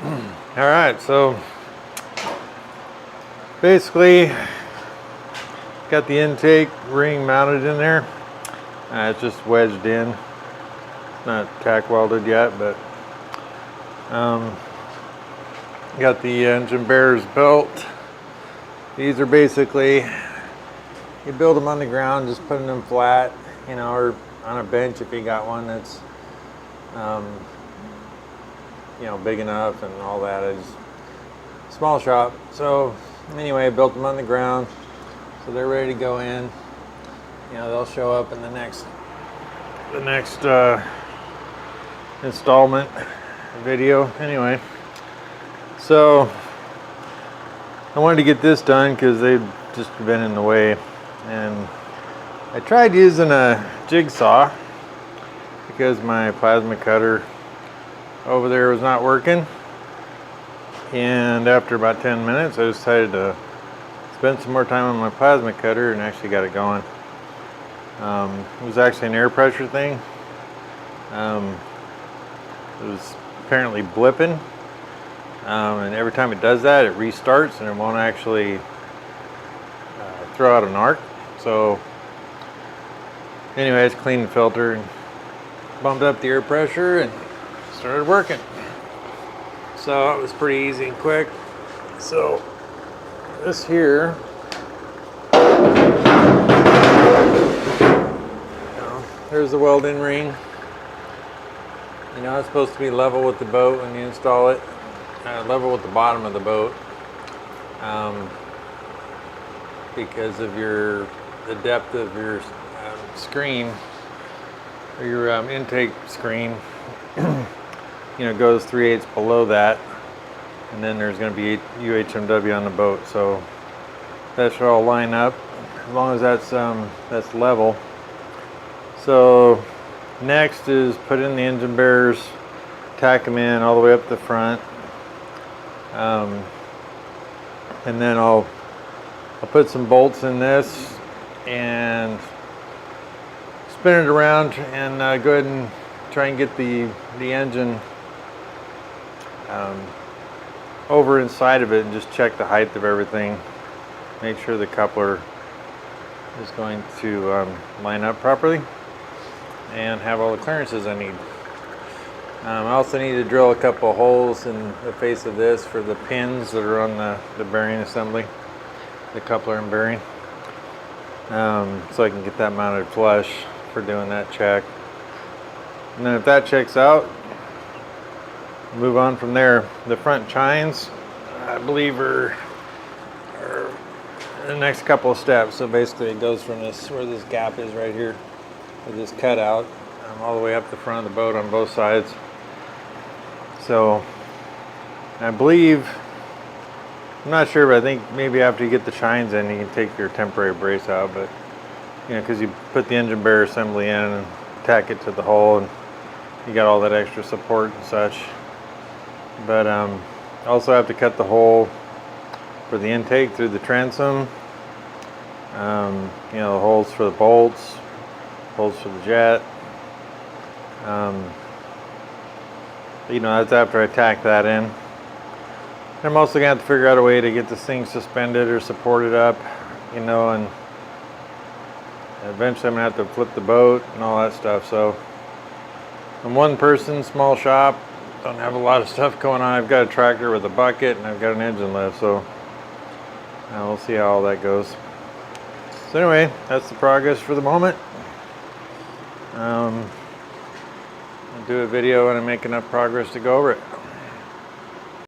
All right, so basically got the intake ring mounted in there. It's just wedged in. It's not tack welded yet, but got the engine bearers built. These are basically, you build them on the ground, just putting them flat, you know, or on a bench if you got one that's you know, big enough and all that. It's small shop. So anyway, I built them on the ground, so they're ready to go in. You know, they'll show up in the next installment video. Anyway, so I wanted to get this done because they've just been in the way, and I tried using a jigsaw because my plasma cutter over there was not working, and after about 10 minutes I decided to spend some more time on my plasma cutter and actually got it going. It was actually an air pressure thing. It was apparently blipping, and every time it does that, it restarts and it won't actually throw out an arc. So anyway, I just cleaned the filter and bumped up the air pressure and started working. So it was pretty easy and quick. So this here, there's the weld-in ring. You know, it's supposed to be level with the boat when you install it, level with the bottom of the boat, because of the depth of your screen, or your intake screen. You know, goes 3/8 below that, and then there's going to be UHMW on the boat, so that should all line up as long as that's level. So next is put in the engine bearers, tack them in all the way up the front, and then I'll put some bolts in this and spin it around and go ahead and try and get the engine over inside of it and just check the height of everything. Make sure the coupler is going to line up properly and have all the clearances I need. I also need to drill a couple of holes in the face of this for the pins that are on the bearing assembly, the coupler and bearing, so I can get that mounted flush for doing that check. And then if that checks out, move on from there. The front chines, I believe, are the next couple of steps. So basically it goes from this, where this gap is right here, with this cutout, all the way up the front of the boat on both sides. So I believe, I'm not sure, but I think maybe after you get the chines in, you can take your temporary brace out. But you know, because you put the engine bearer assembly in and tack it to the hull, and you got all that extra support and such. But also have to cut the hole for the intake through the transom. You know, the holes for the bolts, holes for the jet. You know, that's after I tack that in. I'm also gonna have to figure out a way to get this thing suspended or supported up, you know, and eventually I'm gonna have to flip the boat and all that stuff. So I'm one person, small shop, don't have a lot of stuff going on. I've got a tractor with a bucket and I've got an engine lift, so we'll see how all that goes. So anyway, that's the progress for the moment. I'll do a video when I make enough progress to go over it.